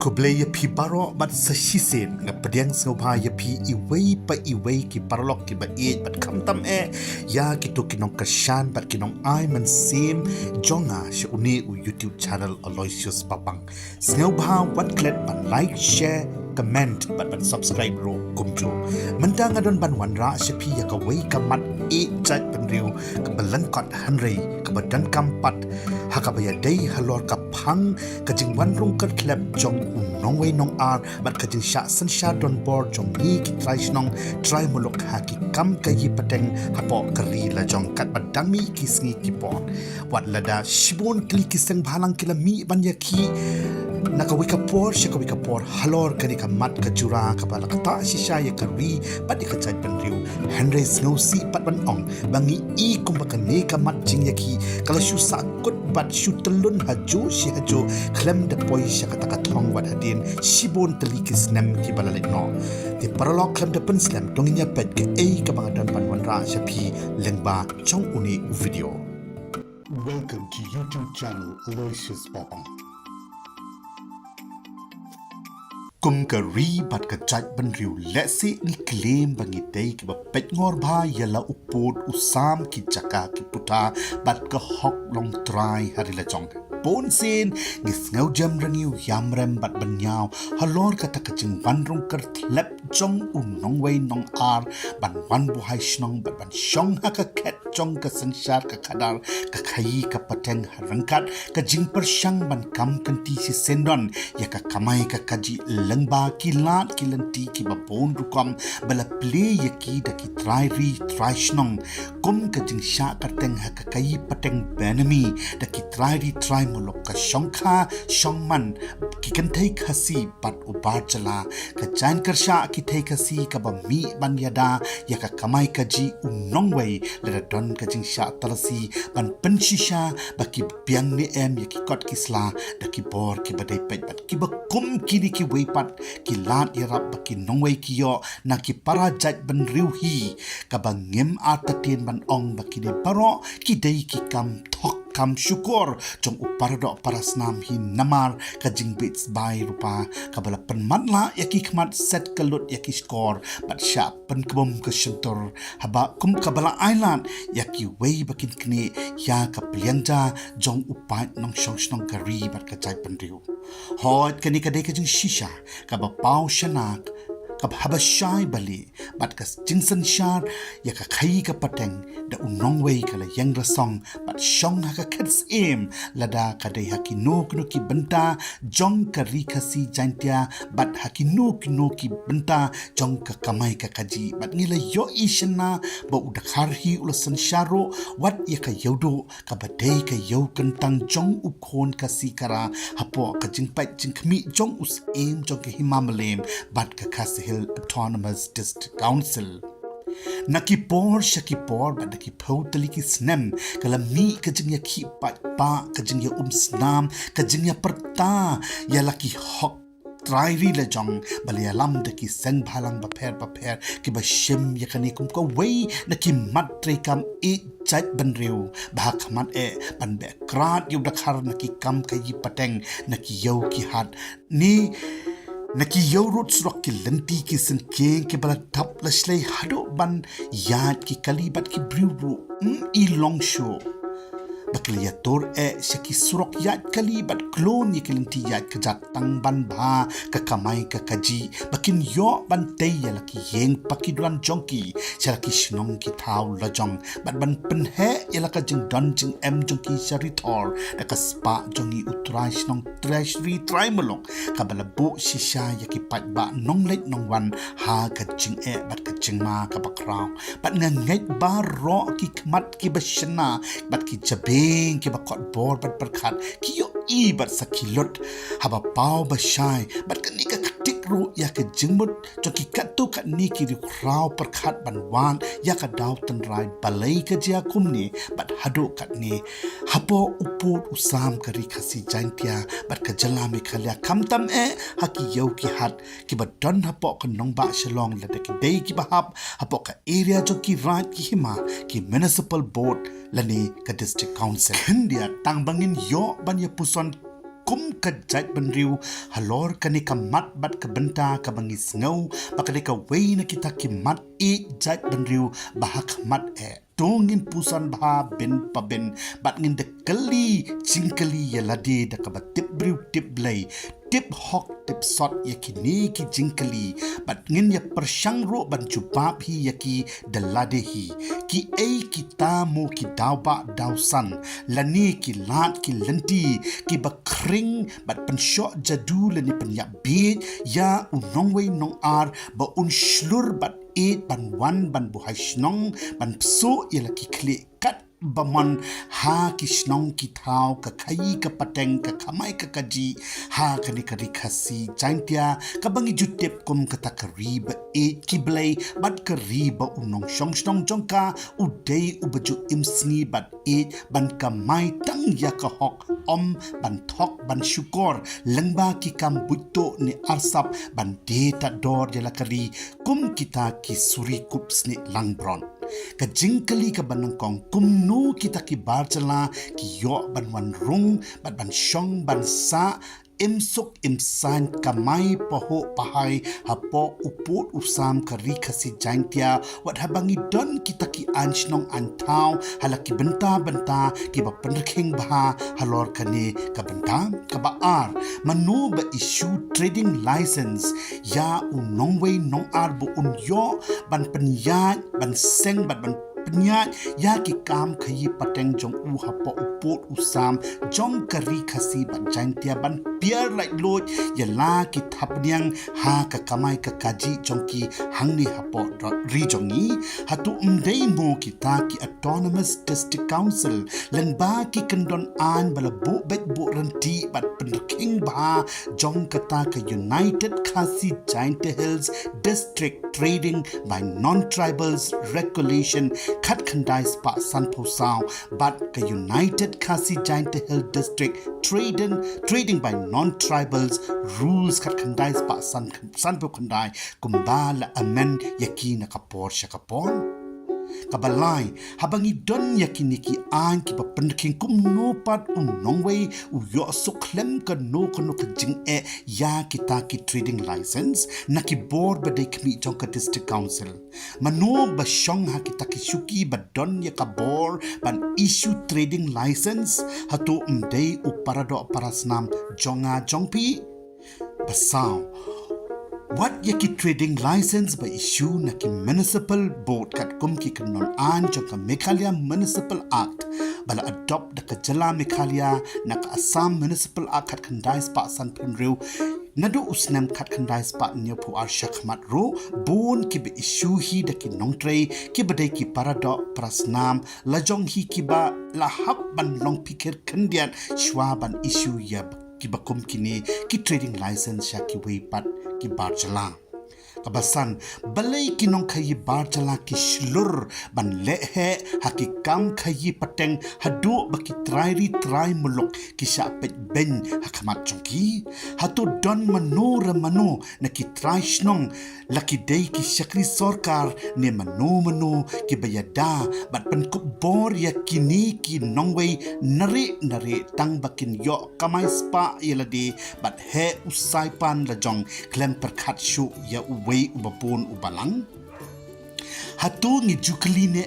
Kublaya pi baro bat sashisen nga pediang sobha ya pi iwei pa iwei ki barlok ki ba it bat kamtam ya kitu kinong kashan bat kinong ai man sim jonga she uni u YouTube channel Aloysius Papang snobha wat klet ban like share comment bat ban subscribe ro kumju mentang adon ban wanra she pi ya ka wei kamat e chat ban riu ka balangkot hanrei ka badan kampat hakabaya dei halor ka phang ka jingwan rung kat klep jong Nongwei nong ar bat ka jing sha san sha don bor jong ni ki trai snong trai muluk ha ki kam ka yi pateng hapo kari la jong kat badang mi ki sngi ki pon wat lada shibon kli ki seng bhalang kila mi ban ya ki nakawika por shakawika por halor kani ka mat ka jura ka bala kata shisha ya kari pat ka chai ban riu henry snow si pat ban ong bangi i kumba ka ne ka mat jing ya ki kala shu sa kut bat shu telun hajo shi hajo klem de poi shakata ka thong wat hadin shibon teli ki snem ki bala le no de paralok klem de pen snem tonginya pet ke ei ka bang dan ban wan ra shapi lengba chong uni video. Welcome to YouTube channel Aloysius Papang. Kum ka ri bat ka chat ban riu lese ni claim bangi dei ki ba pet ngor bha yala upod usam ki chaka ki puta bat ka hok long try hari la chong pon sin ni ngau jam rangiu yamrem bat ban yaw halor ka ta ka jing wan rong kar thlep chong Nongwei nong ar ban wan bu hai snong bat ban shong ha ka ket chong ka sansar ka khadar ka khai ka pateng harangkat ka jing per shang ban kam kan ti si sendon ya ka kamai ka kaji lengba kilat kilanti ki babon rukom bala play yaki da ki try ri try snong kum ka jing sha ka teng ha ka kai pateng benami da ki try ri try mulok ka shongkha shongman ki kan thai khasi pat ubar chala ka chain kar sha ki thai khasi ka ba mi ban yada ya ka kamai ka ji Nongwei le don ka jing sha talasi ban penshisha ba ki biang ni em ya ki kot kisla da ki bor ki badai pet bat ki ba kum ki ni ki wei pat ki lat ya rap ba ki Nongwei ki yo na ki para jat ban riu hi ka ba ngem atatin ban ong ba ki de paro ki dei ki kam thok kam syukur jong upardo parasnam hi namar ka jing bits bai rupa kabala penmatla yaki khmat set kalut yaki skor bat sha pen kebom ke sentor haba kum kabala island yaki wei bakin kni ya ka plianja jong upat nong shong snong kari bat ka chai penriu hot kani ka dei ka jing shisha ka ba pau shanak kab habashai bali bat ka jingsan shar ya ka khai ka pateng da Nongwei kala yang rasong bat shong ha ka khats em lada ka dei ha ki no ki benta jong ka ri khasi jantia bat ha ki no ki benta jong ka kamai ka kaji bat ngila yo ishna ba udakhar hi ulasan sharo wat ya ka yodo ka badai ka yo kentang jong ukhon ka sikara hapo ka jingpai jingkhmi jong us em jong ka himamalem bat ka khasi Autonomous District Council. Nakipor shakipor ba nakipau taliki snem kala mi kajing ya ki pa kajing ya snam kajing ya perta ya laki hok try ri la jong balai lam de ki seng bhalang ba pher ki ba shim ya kani kum ko wei na ki mat tre kam e chat ban riu ba khamat e ban be krat yu dakhar na ki kam ka yi pateng na ki yo ki hat ni Naki yorut surok ki lenti ki sengkeng ki bala tap laslay hado ban yad ki kalibat ki briuru i long show. Bakliator syaki surok yad kalibat klon ye kelenti yad kejat tang ban ba kakamai kakaji bakin yo ban tay ya laki yeng pakiduan jongki syaki shnong ki thau lajong ban penhe ya laka jeng don jeng em jongki syaritor daka spa jongi utrai shnong treasury try melong kabala bu shisha yaki pat ba nong let nong wan ha kajing bat kajing ma kabakraw bat ngangai ba ro ki kmat ki bashna bat ki jabe ki bakot bor bat berkat ki yo i bat sakilot haba pau bashai bat kani ka katik ru ya ke jingmut joki katu kat ni ki ri kraw perkat ban wan ya ka daw tan rai balei ka jia kumni bat hado kat ni hapo uput usam kari khasi jantia bat ka Jylla Meghalaya kamtam haki yo ki hat ki bat don hapo ka nong ba shalong la de ki dei ki bahap hapo ka area joki right ki hima ki municipal board lani ka district council dia tang bangin yo ban ya puson kum kajat benriu halor kani kamat bat kebenta kabangis ngau bakade ka weina kita kimat jat benriu bahak mat tongin pusan bah ben paben bat ngin de kali cingkali yalade da kabatip briu tip blai tip hok tip sot yakini ki jingkali bat ngin ya persyang ro ban cupap hi yaki dalade hi ki kita mo ki dauba dausan lani ki lat ki lenti ki bakring bat pensyok jadu lani penyak bit ya unongwei nong ar ba un shlur bat ban wan ban buhai snong ban pso yala ki klik kat baman ha ki snong ki thau ka khai ka pateng ka khamai ka kaji ha kani kari khasi chaintia ka bangi jutep kum ka takari ba ki blai bat kari ba unong shong snong jongka udei ubaju imsni bat ban ka mai tang ya ka hok om ban thok ban syukor lengba ki kam buto ni arsap ban deta dor jala kari kum kita ki suri kups ni langbron ka jingkali ka banang kong kumnu kita ki barjala ki yo ban wan rung ban shong ban sa imsuk imsan kamai paho pahai hapo uput usam kari kasi jaintia wat habangi don kita ki anshnong antau halaki benta ki ba penreking baha halor kane ka benta ka baar manu ba issue trading license ya Nongwei nong ar bu yo ban penyat ban seng ban penyat ya ki kam khayi pateng jong hapo uput usam jong kari khasi ban jaintia ban biar like lot ya la ki thapnyang ha ka kamai ka kaji jong ki hangni hapo ri jong ni hatu umdei mo kita ki autonomous district council len ba ki kendon an bala bu bet bu ranti bat penking ba jong kata ka United Khasi Giant Hills District Trading by Non-Tribals Regulation khat khandai spa sanpo sao bat ka United Khasi Giant Hill District Trading by Non-Tribals Rules khat khandai spa sanpo khandai kumbala amen yakina kapor shakapon Balei habangi don yakini ki an ki papenking kum no pat Nongwei yo suklem ka no kono ka jing ya kita ki trading license na ki board badai kmi jong ka district council mano ba shong ha kita ki shuki ba don ya ka board ban issue trading license hatu umdei uparado parasnam jonga jongpi basau What yaki trading license by issue na ki municipal board kat kum ki kanon an jong ka Meghalaya Municipal Act bala adopt da ka Jylla Meghalaya na ka Assam Municipal Act kat kandai spa san penriu nadu usnam kat kandai spa nyo pu ar shakmat ro bon ki be issue hi da ki nongtrei ki badai ki parado prasnam lajong hi ki ba lahap ban long pikir kandian shwa ban issue ya ki bakum kini ki trading license ya ki wei pat ki barjala kabasan balai kinong khayi barjala ki shlur ban lehe hakikam khayi pateng hadu baki trai muluk ki sapet ben hakamat chongki hatu don mano na ki trai snong laki dei ki shakri sarkar ne mano ki bayada bat pen kubor ya kini ki Nongwei nare tang bakin yo kamai spa yeladi bat he usai pan lajong klem perkhat shu ya wei ubapun ubalang hatu ngi jukline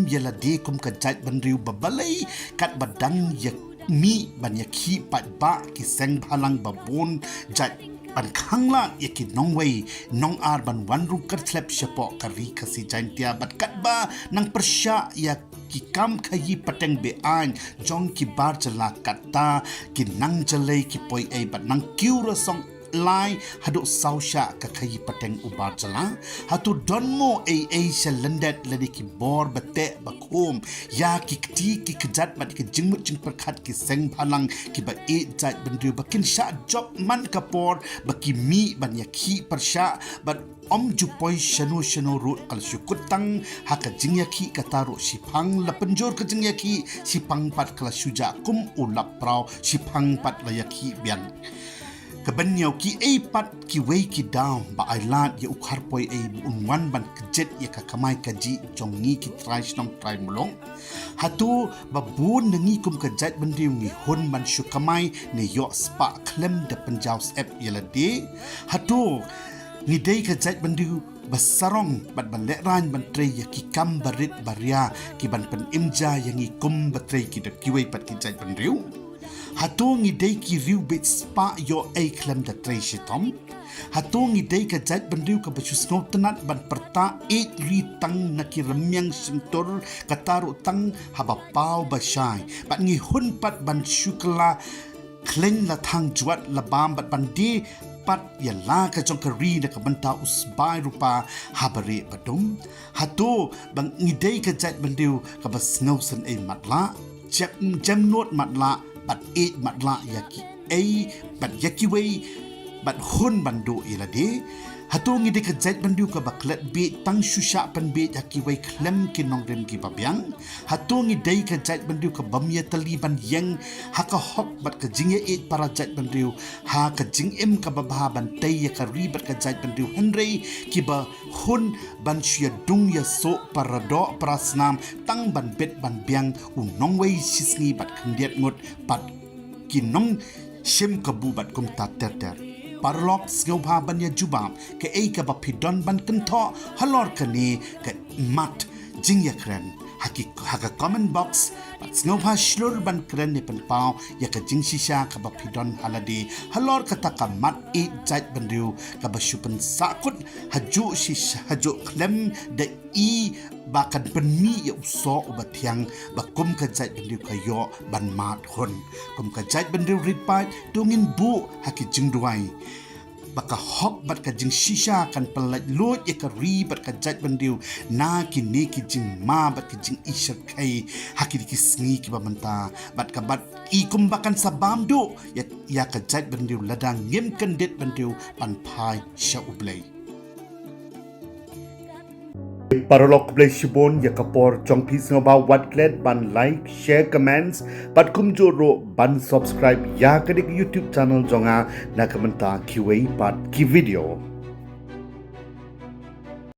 yala de kum ka jat banriu babalei kat badang ya mi ban ya khi pat ba ki seng bhalang babon jat ban khangla yaki Nongwei nong ar ban wanru kat slap shapo kari kasi jantia bat kat ba nang persya ya ki kam khayi pateng be an jong ki bar Jylla Katta ki nang Jyllei ki poi bat nang kiura song lai hadu sausha ka khayi pateng ubar Jylla hatu donmo shalendet ladi ki bor bate bakum ya ki kti ki kjat bat ki jingmut jing perkhat ki seng bhalang ki ba jat bendu bakin sha job man kapor baki mi ban ya khi persha bat om jupoi shano ro kal shukutang haka jingyaki kataro sipang lapenjor ke jingyaki sipang pat kala shuja kum ulap prau sipang pat layaki biang Kabanyau ki ay pat ki way ki down ba ay lat ya ukharpoy ay unwan ban kajet ya kakamay kaji jongi ki try nong try mulong. Hatu babun nangi kum kajat bandiw ngi hun ban syukamay ni yo spa klem da penjaus app yalade. Hatu ni day kajat bandiw basarong bat balekran ban tray ya ki kam barit baria ki ban pen imja yang ngi kum batray ki da kiway pat ki jat bandiw. Hatong idei ki riu bit spa yo ay klem da tray shitom. Hatong idei ka jat bandiw ka basyus ngaw tenat ban perta 8 ritang na ki remyang sentur kataru tang habapaw basyay. Bat ngi hun pat ban syukla kleng la thang juat labam bat bandi pat ya la ka jong kari na ka banta usbay rupa habare badum. Hato bang idei ka jat bandiw ka bas ngaw san ay matla. Jam not matla bat 8 matla yaki ay bat yaki way bat hun bandu ilade. Hatong ide ka jait bandu ka baklat be tang susha pan be yaki way klem kinong rem ki babyang. Hatong ide ka jait bandu ka bamya tali ban yang haka hok bat ka jingya 8 para jait bandu ha ka jing em ka babha ban tay ya ka ribat ka jait bandu henry ki ba hun ban shya dung ya so para do prasnam tang ban bet ban byang u Nongwei sisngi bat khandiat ngot pat kinong shim kabu bat kum ta ter parlok sngobha ban ya jubam ke ei ka ba pidon ban kentho halor kani ke mat jing ya kren haka comment box bat sngobha shlur ban kren ni pen pau ya ka jing shisha ka ba pidon haladi halor kata ka mat e jait bandiu ka ba shupen sakut haju shisha haju klem de i bakan penmi ya uso ubatiang bakum ka jait bandiu ka yo ban mat hon kum ka jait bandiu ripat tungin bu haki jing duai baka hok bat ka jing shisha kan pelat lot ya ka ri bat ka jat bandiu na ki ne ki jing ma bat ki jing isha kai haki ki sngi ki bamanta bat ka bat i kumbakan sabam do ya ka jat bandiu ladang ngem kan det bandiu pan pai sha ublei Paralok play shibon ya kapor chong pis ngaba watlet ban like share comments bat kum joro ban subscribe ya kadik YouTube channel jonga na kamenta kiwei pat ki video